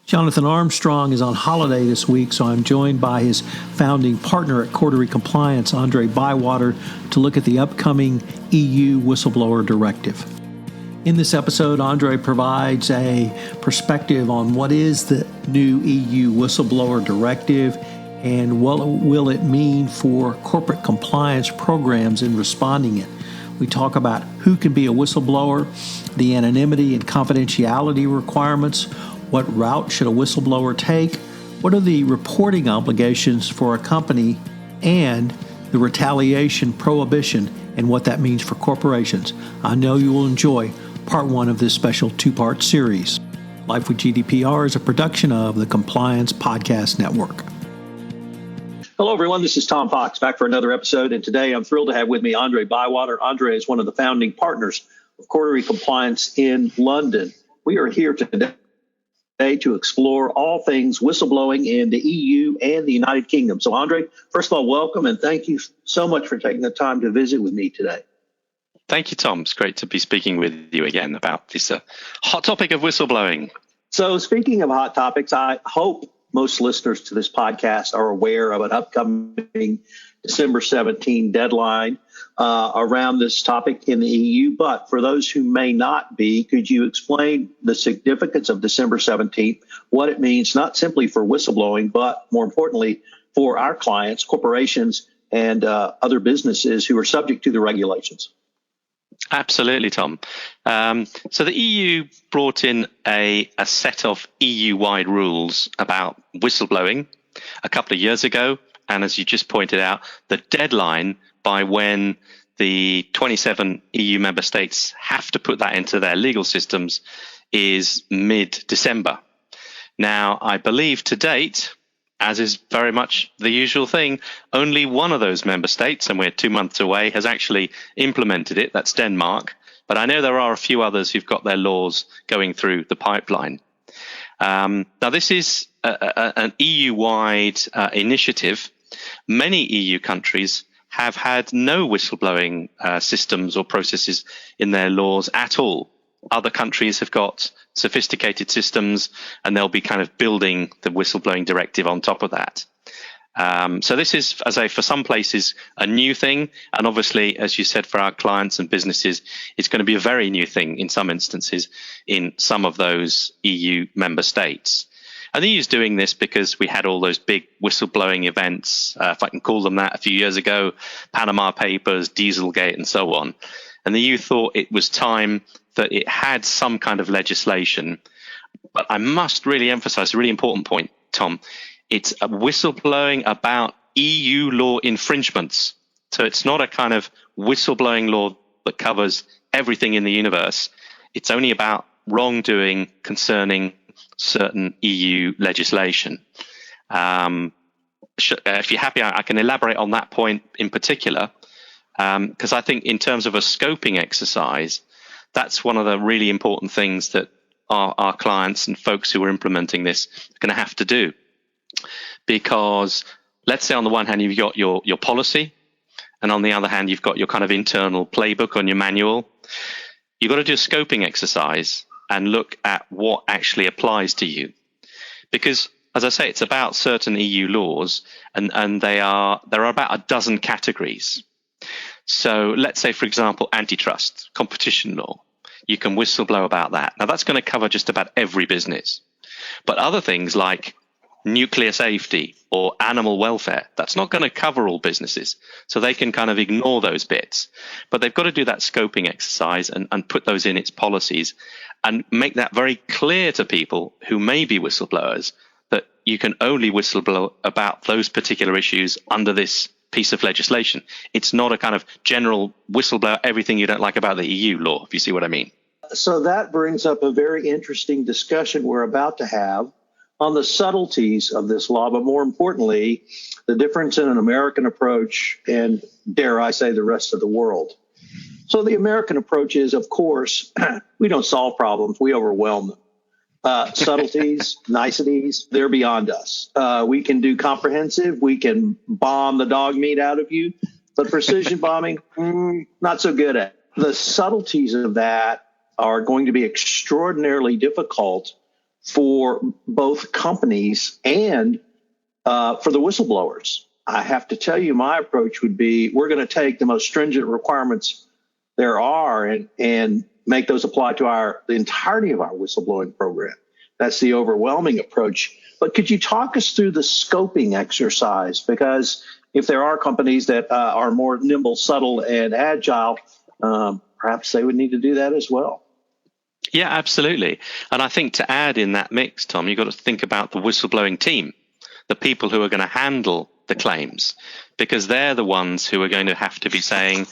Jonathan Armstrong is on holiday this week, so I'm joined by his founding partner at Cordery Compliance, Andre Bywater, to look at the upcoming EU Whistleblower Directive. In this episode, Andre provides a perspective on what is the new EU Whistleblower Directive and what will it mean for corporate compliance programs in responding it. We talk about who can be a whistleblower, the anonymity and confidentiality requirements, what route should a whistleblower take, what are the reporting obligations for a company, and the retaliation prohibition and what that means for corporations. I know you will enjoy part one of this special two-part series. Life with GDPR is a production of the Compliance Podcast Network. Hello, everyone. This is Tom Fox back for another episode. And today I'm thrilled to have with me Andre Bywater. Andre is one of the founding partners of Cordery Compliance in London. We are here today to explore all things whistleblowing in the EU and the United Kingdom. So, Andre, first of all, welcome and thank you so much for taking the time to visit with me today. Thank you, Tom. It's great to be speaking with you again about this hot topic of whistleblowing. So, speaking of hot topics, I hope most listeners to this podcast are aware of an upcoming December 17 deadline around this topic in the EU. But for those who may not be, could you explain the significance of December 17th, what it means not simply for whistleblowing, but more importantly, for our clients, corporations, and other businesses who are subject to the regulations? Absolutely, Tom. So the EU brought in a set of EU-wide rules about whistleblowing a couple of years ago. And as you just pointed out, the deadline by when the 27 EU member states have to put that into their legal systems is mid-December. Now, I believe to date, as is very much the usual thing, only one of those member states, and we're 2 months away, has actually implemented it. That's Denmark. But I know there are a few others who've got their laws going through the pipeline. Now, this is an EU-wide initiative. Many EU countries have had no whistleblowing systems or processes in their laws at all. Other countries have got sophisticated systems, and they'll be kind of building the whistleblowing directive on top of that. So this is, as I say, for some places, a new thing. And obviously, as you said, for our clients and businesses, it's going to be a very new thing in some instances in some of those EU member states. And the EU is doing this because we had all those big whistleblowing events, if I can call them that, a few years ago, Panama Papers, Dieselgate, and so on. And the EU thought it was time that it had some kind of legislation. But I must really emphasize a really important point, Tom. It's a whistleblowing about EU law infringements. So it's not a kind of whistleblowing law that covers everything in the universe. It's only about wrongdoing concerning certain EU legislation. If you're happy, I can elaborate on that point in particular, because I think in terms of a scoping exercise, that's one of the really important things that our clients and folks who are implementing this are going to have to do. Because let's say on the one hand, you've got your policy, and on the other hand, you've got your kind of internal playbook on your manual. You've got to do a scoping exercise and look at what actually applies to you. Because, as I say, it's about certain EU laws, and there are about a dozen categories. So let's say, for example, antitrust, competition law. You can whistleblow about that. Now, that's going to cover just about every business. But other things like nuclear safety or animal welfare, that's not going to cover all businesses. So they can kind of ignore those bits. But they've got to do that scoping exercise and put those in its policies and make that very clear to people who may be whistleblowers that you can only whistleblow about those particular issues under this piece of legislation. It's not a kind of general whistleblower, everything you don't like about the EU law, if you see what I mean. So that brings up a very interesting discussion we're about to have on the subtleties of this law, but more importantly, the difference in an American approach and, dare I say, the rest of the world. So the American approach is, of course, we don't solve problems, we overwhelm them. Subtleties, niceties, they're beyond us. We can do comprehensive, we can bomb the dog meat out of you, but precision bombing, not so good at. The subtleties of that are going to be extraordinarily difficult for both companies and for the whistleblowers. I have to tell you, my approach would be we're going to take the most stringent requirements there are and make those apply to the entirety of our whistleblowing program. That's the overwhelming approach. But could you talk us through the scoping exercise? Because if there are companies that are more nimble, subtle, and agile, perhaps they would need to do that as well. Yeah, absolutely. And I think to add in that mix, Tom, you've got to think about the whistleblowing team, the people who are going to handle the claims, because they're the ones who are going to have to be saying,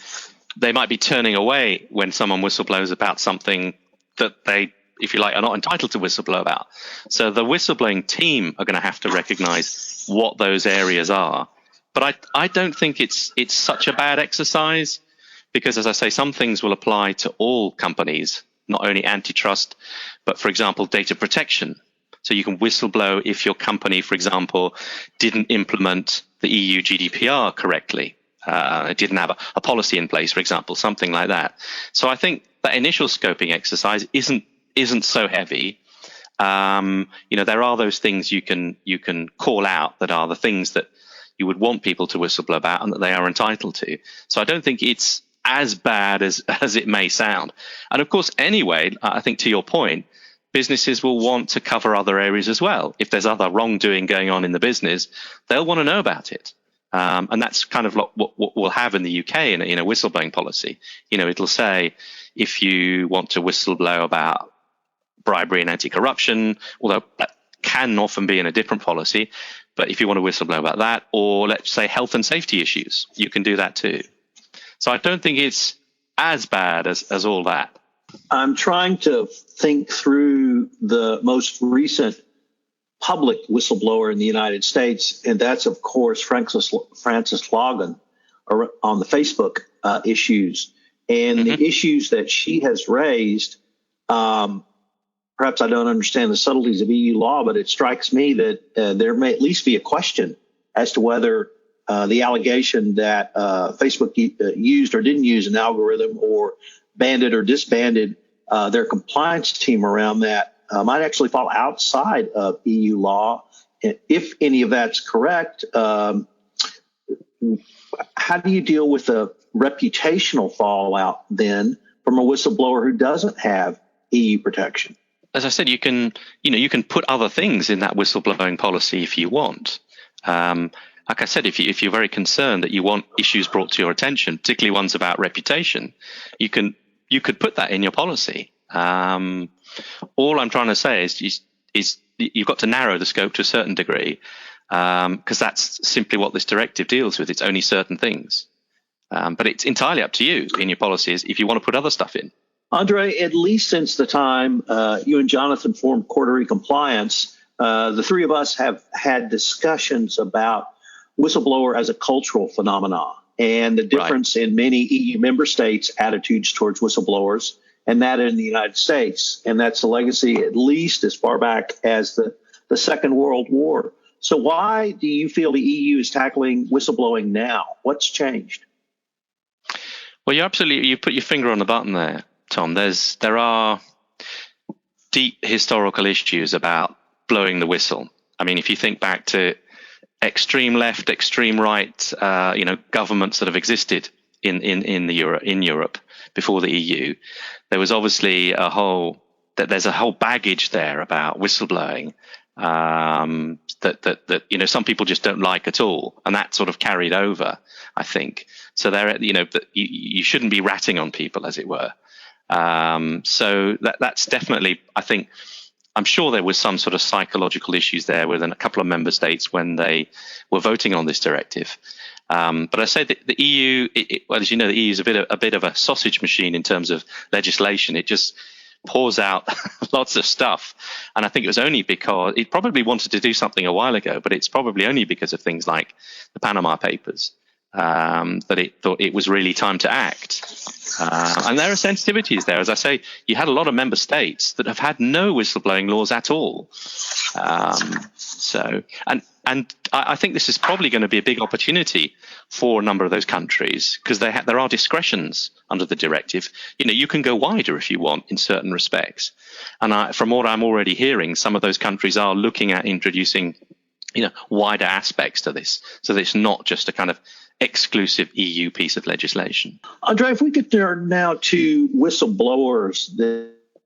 they might be turning away when someone whistleblows about something that they, if you like, are not entitled to whistleblow about. So the whistleblowing team are going to have to recognize what those areas are. But I don't think it's such a bad exercise, because, as I say, some things will apply to all companies, not only antitrust, but, for example, data protection. So you can whistleblow if your company, for example, didn't implement the EU GDPR correctly. It didn't have a policy in place, for example, something like that. So I think that initial scoping exercise isn't so heavy. There are those things you can call out that are the things that you would want people to whistleblow about and that they are entitled to. So I don't think it's as bad as it may sound. And of course, anyway, I think to your point, businesses will want to cover other areas as well. If there's other wrongdoing going on in the business, they'll want to know about it. And that's kind of what we'll have in the UK in a whistleblowing policy. It'll say, if you want to whistleblow about bribery and anti-corruption, although that can often be in a different policy, but if you want to whistleblow about that, or let's say health and safety issues, you can do that too. So I don't think it's as bad as all that. I'm trying to think through the most recent public whistleblower in the United States, and that's, of course, Frances Logan on the Facebook issues. And the issues that she has raised, perhaps I don't understand the subtleties of EU law, but it strikes me that there may at least be a question as to whether the allegation that Facebook used or didn't use an algorithm or banded or disbanded their compliance team around that might actually fall outside of EU law. And if any of that's correct, how do you deal with the reputational fallout then from a whistleblower who doesn't have EU protection? As I said, you can put other things in that whistleblowing policy if you want. Like I said, if you're very concerned that you want issues brought to your attention, particularly ones about reputation, you could put that in your policy. All I'm trying to say is you've got to narrow the scope to a certain degree, because that's simply what this directive deals with. It's only certain things. But it's entirely up to you in your policies if you want to put other stuff in. Andre, at least since the time you and Jonathan formed Cordery Compliance, the three of us have had discussions about whistleblower as a cultural phenomenon and the difference in many EU member states' attitudes towards whistleblowers and that in the United States. And that's a legacy at least as far back as the Second World War. So why do you feel the EU is tackling whistleblowing now? What's changed? Well, you put your finger on the button there, Tom. There are deep historical issues about blowing the whistle. I mean, if you think back to extreme left, extreme right, governments that have existed in Europe before the EU, there was obviously there's a whole baggage there about whistleblowing that some people just don't like at all, and that sort of carried over, I think. So you shouldn't be ratting on people, as it were. So that's definitely, I think. I'm sure there was some sort of psychological issues there within a couple of member states when they were voting on this directive. But I say that the EU, well, as you know, the EU is a bit of a sausage machine in terms of legislation. It just pours out lots of stuff. And I think it was only because it probably wanted to do something a while ago, but it's probably only because of things like the Panama Papers that it thought it was really time to act. And there are sensitivities there. As I say, you had a lot of member states that have had no whistleblowing laws at all. So so. And I think this is probably going to be a big opportunity for a number of those countries, because there are discretions under the directive. You can go wider if you want in certain respects. And from what I'm already hearing, some of those countries are looking at introducing wider aspects to this, so that it's not just a kind of exclusive EU piece of legislation. Andre, if we could turn now to whistleblowers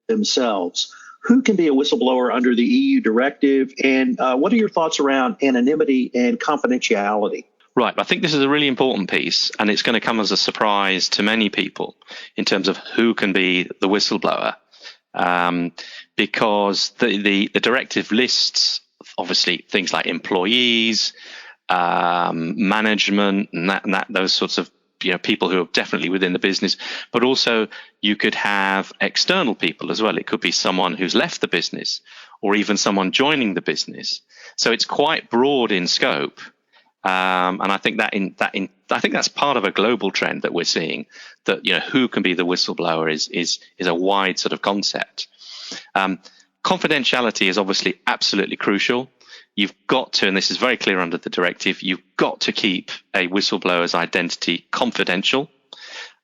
themselves. Who can be a whistleblower under the EU directive, and what are your thoughts around anonymity and confidentiality? Right. I think this is a really important piece, and it's going to come as a surprise to many people in terms of who can be the whistleblower, because the directive lists, obviously, things like employees, management, and those sorts of people who are definitely within the business, but also you could have external people as well. It could be someone who's left the business, or even someone joining the business. So it's quite broad in scope, and I think I think that's part of a global trend that we're seeing. That who can be the whistleblower is a wide sort of concept. Confidentiality is obviously absolutely crucial. You've got to, and this is very clear under the directive, you've got to keep a whistleblower's identity confidential.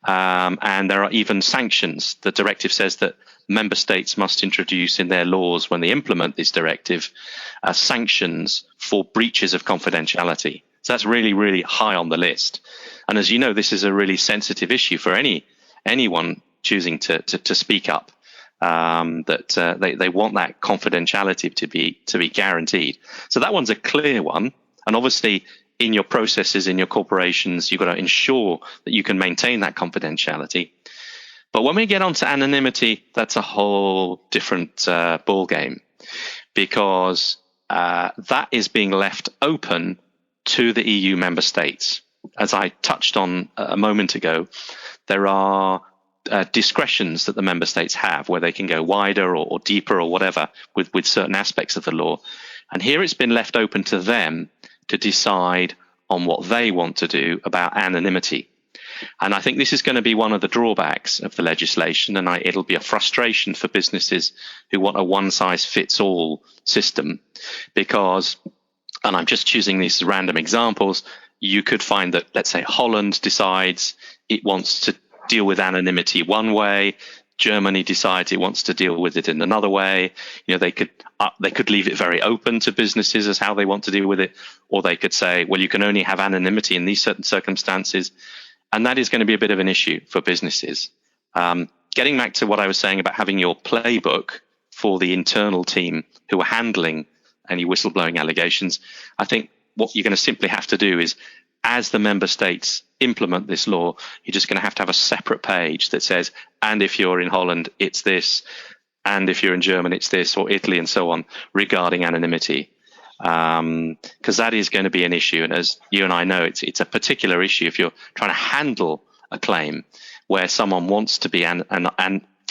And there are even sanctions. The directive says that member states must introduce in their laws, when they implement this directive, sanctions for breaches of confidentiality. So that's really, really high on the list. And as you know, this is a really sensitive issue for anyone choosing to speak up. That they want that confidentiality to be guaranteed. So that one's a clear one. And obviously, in your processes, in your corporations, you've got to ensure that you can maintain that confidentiality. But when we get onto anonymity, that's a whole different ball game, because that is being left open to the EU member states. As I touched on a moment ago, there are discretions that the member states have, where they can go wider or deeper or whatever with certain aspects of the law. And here it's been left open to them to decide on what they want to do about anonymity. And I think this is going to be one of the drawbacks of the legislation, and it'll be a frustration for businesses who want a one-size-fits-all system, because, and I'm just choosing these random examples, you could find that, let's say, Holland decides it wants to deal with anonymity one way. Germany decides it wants to deal with it in another way. They could leave it very open to businesses as how they want to deal with it, or they could say, well, you can only have anonymity in these certain circumstances, and that is going to be a bit of an issue for businesses. Getting back to what I was saying about having your playbook for the internal team who are handling any whistleblowing allegations, I think what you're going to simply have to do is, as the member states implement this law, you're just going to have a separate page that says, and if you're in Holland, it's this, and if you're in Germany, it's this, or Italy, and so on, regarding anonymity. Because that is going to be an issue. And as you and I know, it's a particular issue if you're trying to handle a claim where someone wants to be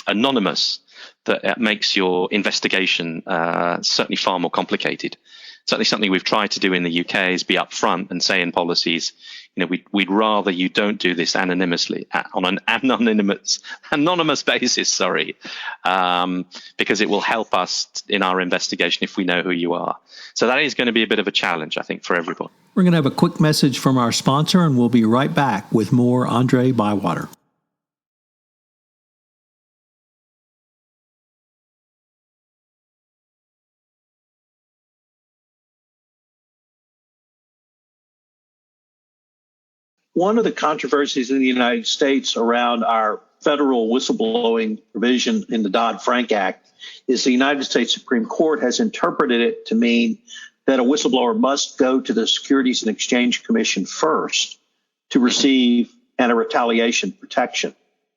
anonymous, that makes your investigation certainly far more complicated. Certainly something we've tried to do in the UK is be upfront and say in policies, we'd rather you don't do this anonymously, on an anonymous basis, because it will help us in our investigation if we know who you are. So that is going to be a bit of a challenge, I think, for everybody. We're going to have a quick message from our sponsor, and we'll be right back with more Andre Bywater. One of the controversies in the United States around our federal whistleblowing provision in the Dodd-Frank Act is the United States Supreme Court has interpreted it to mean that a whistleblower must go to the Securities and Exchange Commission first to receive anti-retaliation protection.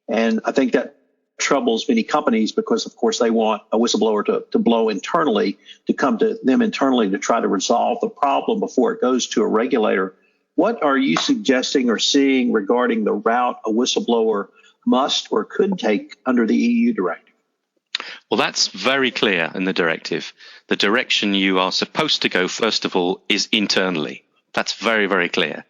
And I think that troubles many companies because, of course, they want a whistleblower to blow internally, to come to them internally to try to resolve the problem before it goes to a regulator. What are you suggesting or seeing regarding the route a whistleblower must or could take under the EU directive? Well, that's very clear in the directive. The direction you are supposed to go, first of all, is internally. That's very, very clear.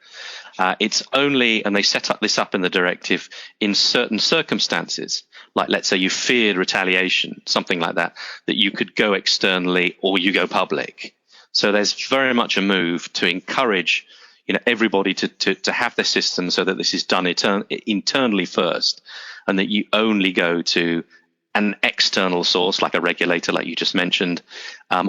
It's only, and they set this up in the directive, in certain circumstances, like let's say you feared retaliation, something like that, that you could go externally or you go public. So there's very much a move to encourage everybody to have their system so that this is done internally first, and that you only go to an external source like a regulator, like you just mentioned,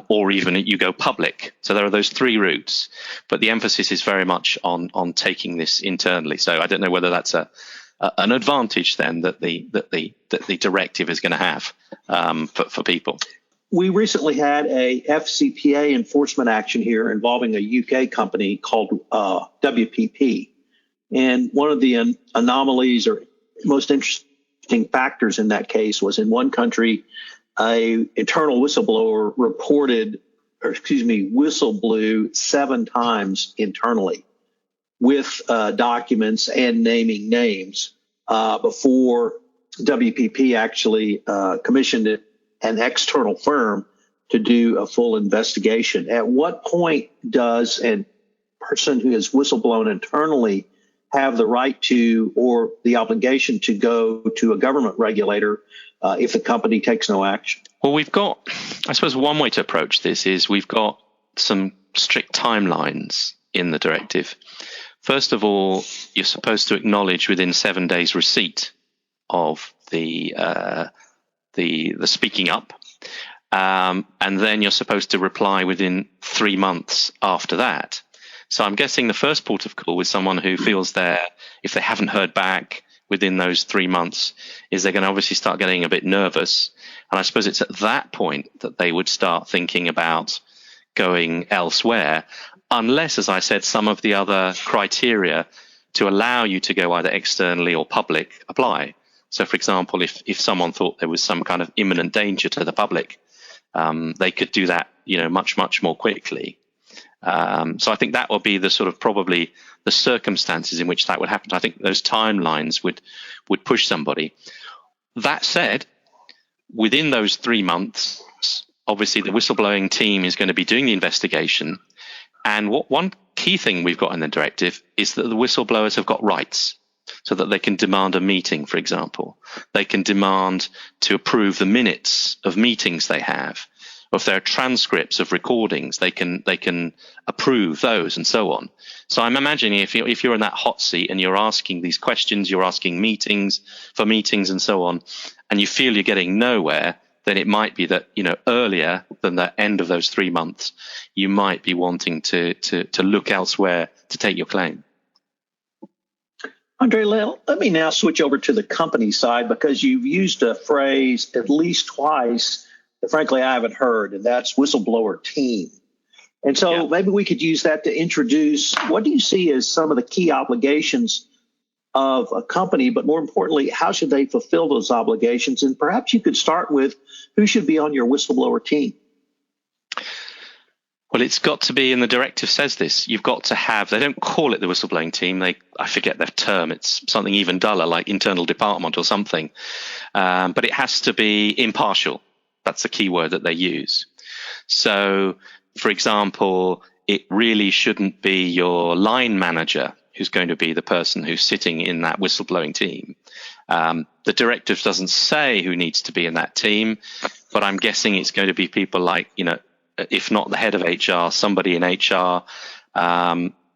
or even you go public. So there are those three routes, but the emphasis is very much on taking this internally. So I don't know whether that's an advantage then that the directive is going to have for people. We recently had a FCPA enforcement action here involving a UK company called WPP. And one of the anomalies or most interesting factors in that case was in one country, a internal whistleblower whistleblew 7 times internally with documents and naming names before WPP actually commissioned an external firm to do a full investigation. At what point does a person who has whistleblown internally have the right to or the obligation to go to a government regulator if the company takes no action? Well, I suppose one way to approach this is we've got some strict timelines in the directive. First of all, you're supposed to acknowledge within 7 days receipt of the speaking up, and then you're supposed to reply within 3 months after that. So I'm guessing the first port of call with someone who feels if they haven't heard back within those 3 months, is they're going to obviously start getting a bit nervous. And I suppose it's at that point that they would start thinking about going elsewhere, unless, as I said, some of the other criteria to allow you to go either externally or public apply. So, for example, if someone thought there was some kind of imminent danger to the public, they could do that, much, much more quickly. So I think that will be the sort of probably the circumstances in which that would happen. I think those timelines would push somebody. That said, within those 3 months, obviously the whistleblowing team is going to be doing the investigation. And one key thing we've got in the directive is that the whistleblowers have got rights, so that they can demand a meeting, for example. They can demand to approve the minutes of meetings they have. Or if there are transcripts of recordings, they can approve those and so on. So I'm imagining if you're in that hot seat and you're asking these questions, you're asking meetings and so on, and you feel you're getting nowhere, then it might be that, earlier than the end of those 3 months, you might be wanting to look elsewhere to take your claim. Andre, let me now switch over to the company side, because you've used a phrase at least twice that frankly I haven't heard, and that's whistleblower team. And so maybe we could use that to introduce, what do you see as some of the key obligations of a company, but more importantly, how should they fulfill those obligations? And perhaps you could start with who should be on your whistleblower team. Well, it's got to be, and the directive says this, you've got to have, they don't call it the whistleblowing team, I forget their term, it's something even duller, like internal department or something, but it has to be impartial. That's the key word that they use. So, for example, it really shouldn't be your line manager who's going to be the person who's sitting in that whistleblowing team. The directive doesn't say who needs to be in that team, but I'm guessing it's going to be people like, if not the head of HR, somebody in HR,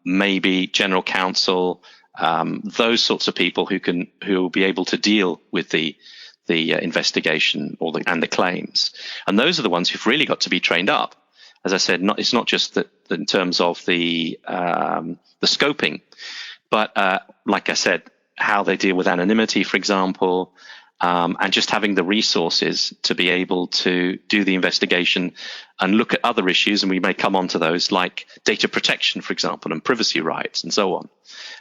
maybe general counsel, those sorts of people who will be able to deal with the investigation and the claims. And those are the ones who've really got to be trained up. As I said, it's not just that in terms of the scoping, but like I said, how they deal with anonymity, for example, and just having the resources to be able to do the investigation and look at other issues, and we may come on to those, like data protection, for example, and privacy rights and so on.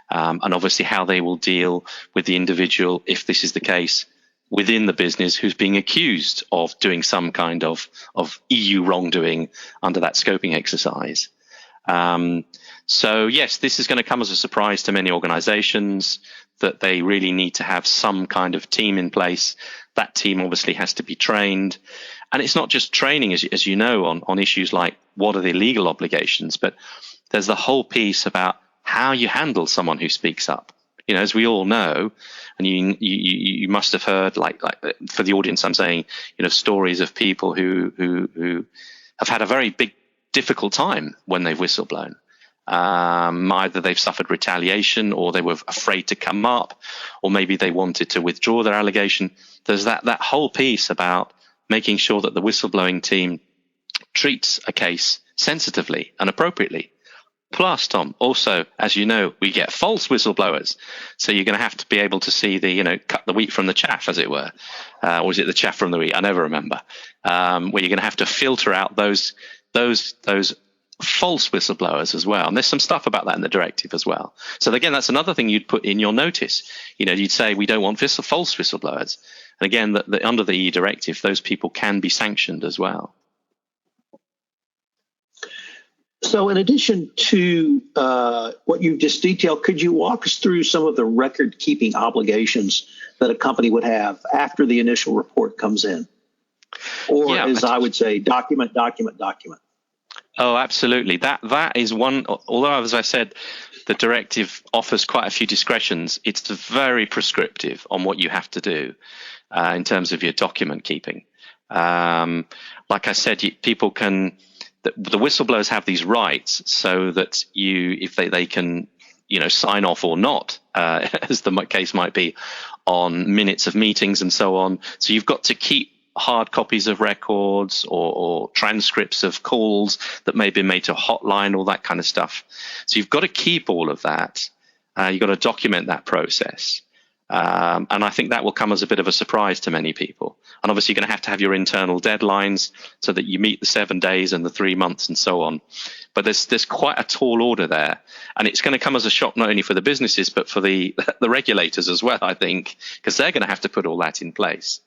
And obviously how they will deal with the individual, if this is the case, within the business who's being accused of doing some kind of EU wrongdoing under that scoping exercise. So yes, this is going to come as a surprise to many organizations that they really need to have some kind of team in place. That team obviously has to be trained. And it's not just training, as you know, on issues like what are the legal obligations, but there's the whole piece about how you handle someone who speaks up. As we all know, and you must have heard, like for the audience, I'm saying, stories of people who have had a very big difficult time when they've whistleblown. Either they've suffered retaliation, or they were afraid to come up, or maybe they wanted to withdraw their allegation. There's that whole piece about making sure that the whistleblowing team treats a case sensitively and appropriately. Plus, Tom, also, as you know, we get false whistleblowers. So you're going to have to be able to see cut the wheat from the chaff, as it were. Or is it the chaff from the wheat? I never remember. Where you're going to have to filter out those false whistleblowers as well. And there's some stuff about that in the directive as well. So again, that's another thing you'd put in your notice. You'd say we don't want false whistleblowers. And again, under the EU directive, those people can be sanctioned as well. So in addition to what you've just detailed, could you walk us through some of the record-keeping obligations that a company would have after the initial report comes in? Or, as I would say, document. Oh, absolutely. That is one. Although, as I said, the directive offers quite a few discretions, it's very prescriptive on what you have to do in terms of your document keeping. Like I said, people can. The whistleblowers have these rights, so that if they can, sign off or not, as the case might be, on minutes of meetings and so on. So you've got to keep hard copies of records or transcripts of calls that may be made to a hotline, all that kind of stuff. So you've got to keep all of that. You've got to document that process. And I think that will come as a bit of a surprise to many people. And obviously, you're going to have your internal deadlines so that you meet the 7 days and the 3 months and so on. But there's quite a tall order there. And it's going to come as a shock not only for the businesses, but for the regulators as well, I think, because they're going to have to put all that in place.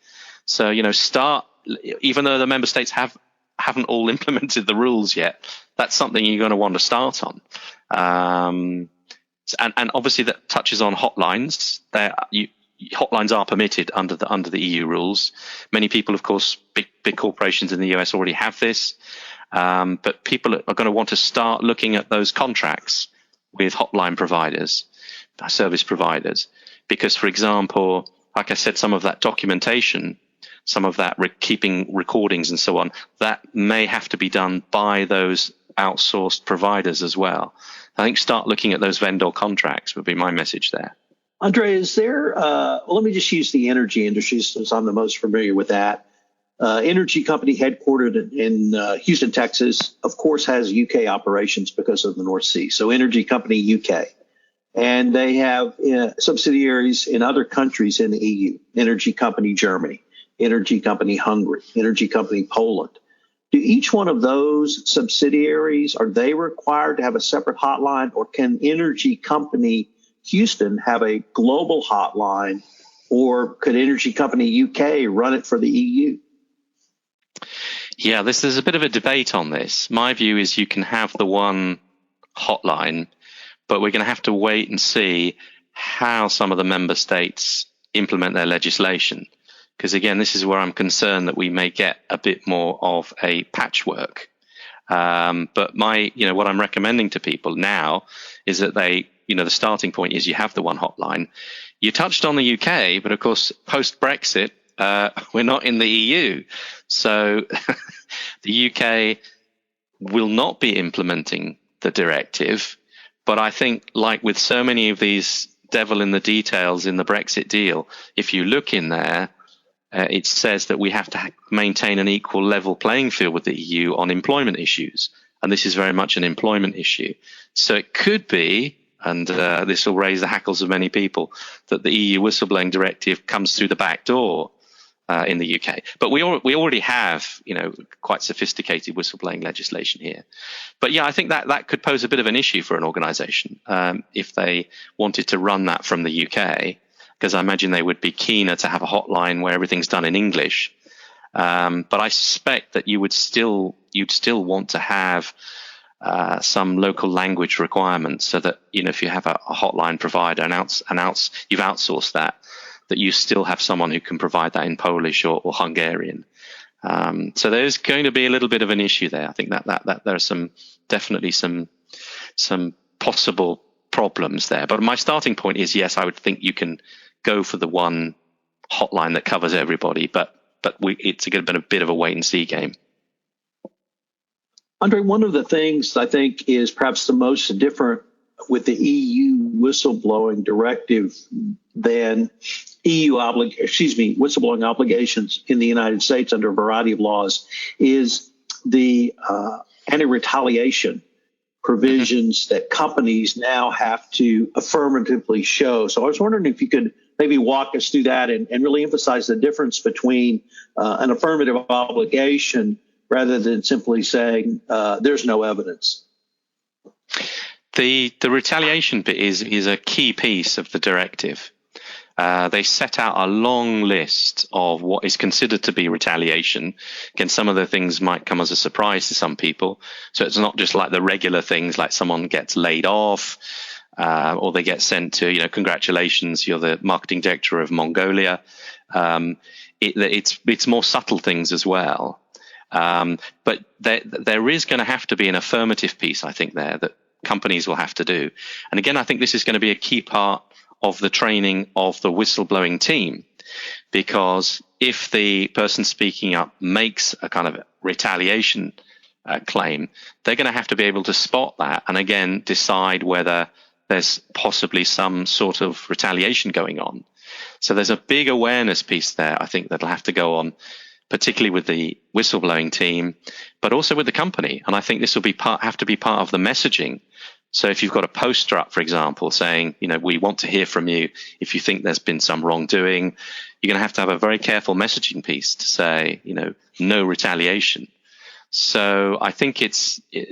So, even though the member states haven't all implemented the rules yet, that's something you're going to want to start on. And obviously that touches on hotlines. Hotlines are permitted under the EU rules. Many people, of course, big corporations in the US already have this. But people are going to want to start looking at those contracts with hotline providers, service providers, because, for example, like I said, some of that documentation, some of that keeping recordings and so on, that may have to be done by those outsourced providers as well. I think start looking at those vendor contracts would be my message there. Andre, is there, let me just use the energy industry since I'm the most familiar with that. Energy company headquartered in Houston, Texas, of course, has UK operations because of the North Sea. So Energy Company UK. And they have subsidiaries in other countries in the EU. Energy Company Germany, Energy Company Hungary, Energy Company Poland. Do each one of those subsidiaries, are they required to have a separate hotline, or can Energy Company Houston have a global hotline, or could Energy Company UK run it for the EU? Yeah, there's a bit of a debate on this. My view is you can have the one hotline, but we're going to have to wait and see how some of the member states implement their legislation. Because again, this is where I'm concerned that we may get a bit more of a patchwork. But what I'm recommending to people now is that the starting point is you have the one hotline. You touched on the UK, but of course, post-Brexit, we're not in the EU. So the UK will not be implementing the directive. But I think, like with so many of these devil in the details in the Brexit deal, if you look in there, it says that we have to maintain an equal level playing field with the EU on employment issues. And this is very much an employment issue. So it could be, and this will raise the hackles of many people, that the EU Whistleblowing Directive comes through the back door in the UK. But we already have, quite sophisticated whistleblowing legislation here. But yeah, I think that could pose a bit of an issue for an organization if they wanted to run that from the UK. Because I imagine they would be keener to have a hotline where everything's done in English. But I suspect that you'd still want to have some local language requirements, so that if you have a hotline provider and you've outsourced that you still have someone who can provide that in Polish or Hungarian. So there's going to be a little bit of an issue there. I think that there are definitely some possible problems there. But my starting point is, yes, I would think you can go for the one hotline that covers everybody, but it's a bit of a wait and see game. Andre, one of the things I think is perhaps the most different with the EU whistleblowing directive than whistleblowing obligations in the United States under a variety of laws is the anti-retaliation provisions that companies now have to affirmatively show. So I was wondering if you could maybe walk us through that and really emphasize the difference between an affirmative obligation rather than simply saying there's no evidence. The retaliation bit is a key piece of the directive. They set out a long list of what is considered to be retaliation. Again, some of the things might come as a surprise to some people. So it's not just like the regular things like someone gets laid off or they get sent to, congratulations, you're the marketing director of Mongolia. It's more subtle things as well. But there is going to have to be an affirmative piece, I think, there that companies will have to do. And again, I think this is going to be a key part of the training of the whistleblowing team, because if the person speaking up makes a kind of retaliation claim, they're going to have to be able to spot that and again decide whether there's possibly some sort of retaliation going on. So there's a big awareness piece there, I think, that'll have to go on, particularly with the whistleblowing team, but also with the company. And I think this will have to be part of the messaging. So if you've got a poster up, for example, saying, we want to hear from you if you think there's been some wrongdoing, you're going to have a very careful messaging piece to say, no retaliation. So I think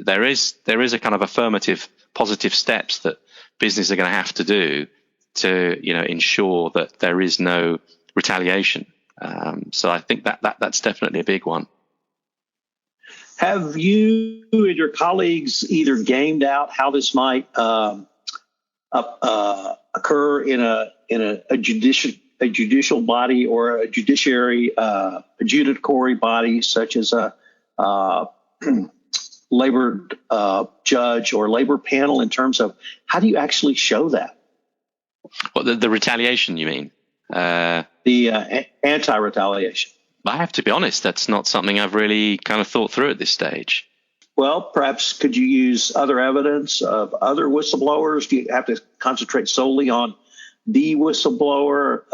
there is a kind of affirmative, positive steps that businesses are going to have to do to, ensure that there is no retaliation. So I think that's definitely a big one. Have you and your colleagues either gamed out how this might occur in a judicial body or a judiciary adjudicatory body, such as a labor judge or labor panel, in terms of how do you actually show that? Well, the retaliation, you mean? The anti-retaliation. I have to be honest, that's not something I've really kind of thought through at this stage. Well, perhaps could you use other evidence of other whistleblowers? Do you have to concentrate solely on the whistleblower?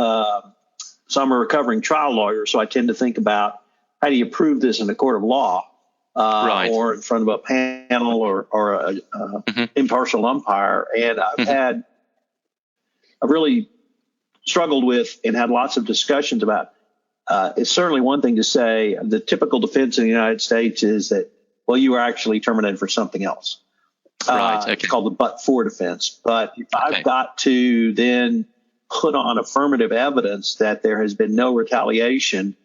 So I'm a recovering trial lawyer, so I tend to think about how do you prove this in a court of law right. or in front of a panel or a impartial umpire. And I've really struggled with and had lots of discussions about. It's certainly one thing to say the typical defense in the United States is that, well, you were actually terminated for something else. Right. Okay. It's called the but-for defense. But if I've got to then put on affirmative evidence that there has been no retaliation,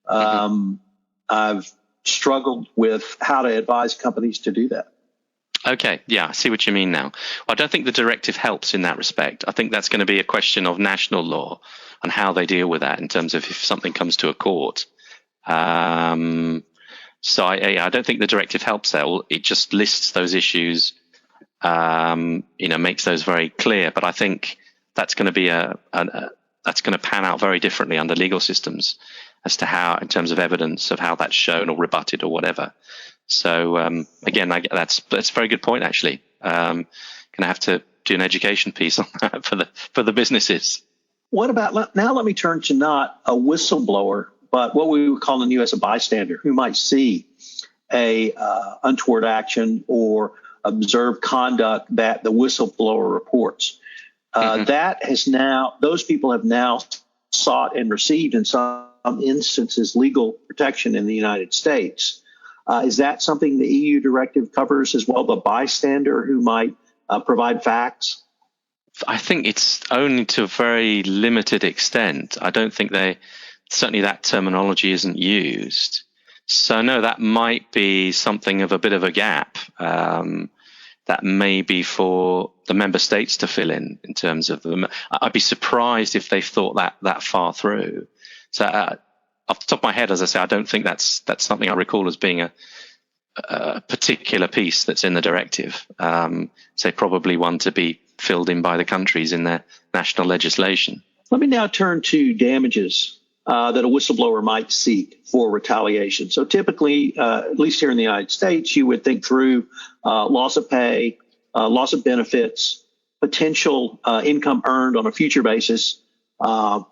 I've struggled with how to advise companies to do that. Okay, yeah, I see what you mean now. I don't think the directive helps in that respect. I think that's going to be a question of national law and how they deal with that in terms of if something comes to a court. So I don't think the directive helps there. It just lists those issues, makes those very clear. But I think that's going to be that's going to pan out very differently under legal systems as to how, in terms of evidence of how that's shown or rebutted or whatever. So again, that's a very good point. Actually, going to have to do an education piece on that for the businesses. What about now? Let me turn to not a whistleblower, but what we would call in the U.S. a bystander, who might see a untoward action or observe conduct that the whistleblower reports. Those people have now sought and received in some instances legal protection in the United States. Is that something the EU directive covers as well, the bystander who might provide facts? I think it's only to a very limited extent. I don't think certainly that terminology isn't used. So no, that might be something of a bit of a gap that may be for the member states to fill in terms of them. I'd be surprised if they thought that far through. So off the top of my head, as I say, I don't think that's something I recall as being a particular piece that's in the directive. Say probably one to be filled in by the countries in their national legislation. Let me now turn to damages. that a whistleblower might seek for retaliation. So typically, at least here in the United States, you would think through loss of pay, loss of benefits, potential income earned on a future basis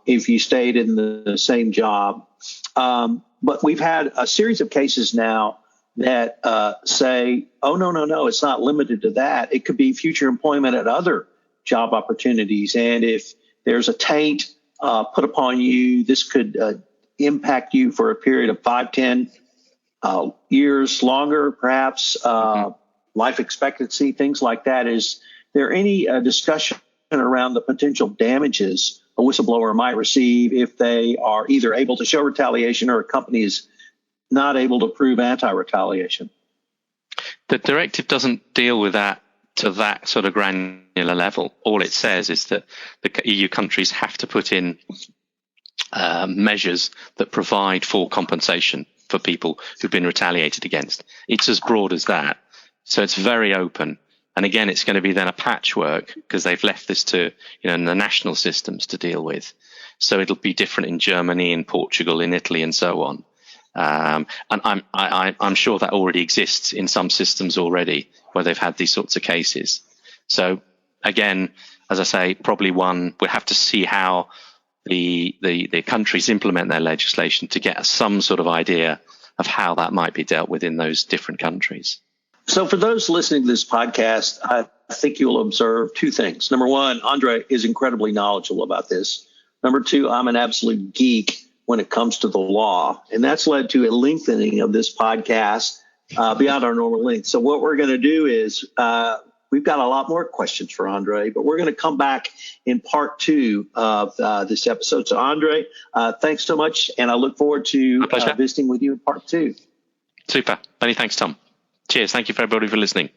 if you stayed in the same job. But we've had a series of cases now that say, oh, no, it's not limited to that. It could be future employment at other job opportunities. And if there's a taint put upon you, this could impact you for a period of 5, 10 years longer, perhaps, life expectancy, things like that. Is there any discussion around the potential damages a whistleblower might receive if they are either able to show retaliation or a company is not able to prove anti-retaliation? The directive doesn't deal with that to that sort of granular level. All it says is that the EU countries have to put in measures that provide for compensation for people who've been retaliated against. It's as broad as that. So it's very open. And again, it's going to be then a patchwork because they've left this to, the national systems to deal with. So it'll be different in Germany, in Portugal, in Italy, and so on. And I'm sure that already exists in some systems already where they've had these sorts of cases. So again, as I say, probably we'll have to see how the countries implement their legislation to get some sort of idea of how that might be dealt with in those different countries. So for those listening to this podcast, I think you'll observe two things. Number one, Andre is incredibly knowledgeable about this. Number two, I'm an absolute geek when it comes to the law. And that's led to a lengthening of this podcast beyond our normal length. So what we're going to do is we've got a lot more questions for Andre, but we're going to come back in part 2 of this episode. So Andre, thanks so much. And I look forward to visiting with you in part 2. Super. Many thanks, Tom. Cheers. Thank you for everybody for listening.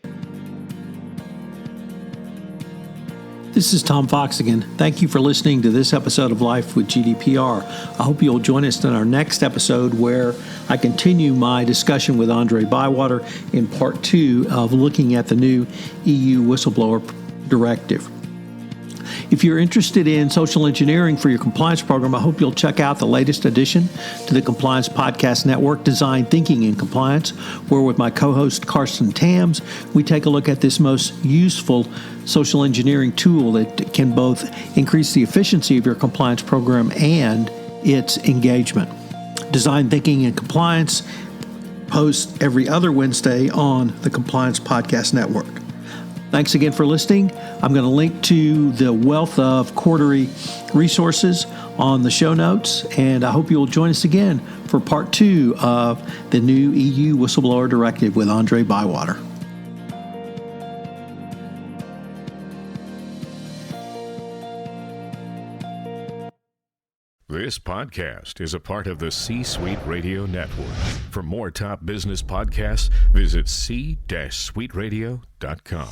This is Tom Fox again. Thank you for listening to this episode of Life with GDPR. I hope you'll join us in our next episode where I continue my discussion with Andre Bywater in part 2 of looking at the new EU Whistleblower Directive. If you're interested in social engineering for your compliance program, I hope you'll check out the latest addition to the Compliance Podcast Network, Design Thinking in Compliance, where with my co-host Carson Tams, we take a look at this most useful social engineering tool that can both increase the efficiency of your compliance program and its engagement. Design Thinking in Compliance posts every other Wednesday on the Compliance Podcast Network. Thanks again for listening. I'm going to link to the wealth of Cordery resources on the show notes, and I hope you'll join us again for part 2 of the new EU Whistleblower Directive with Andre Bywater. This podcast is a part of the C-Suite Radio Network. For more top business podcasts, visit c-suiteradio.com.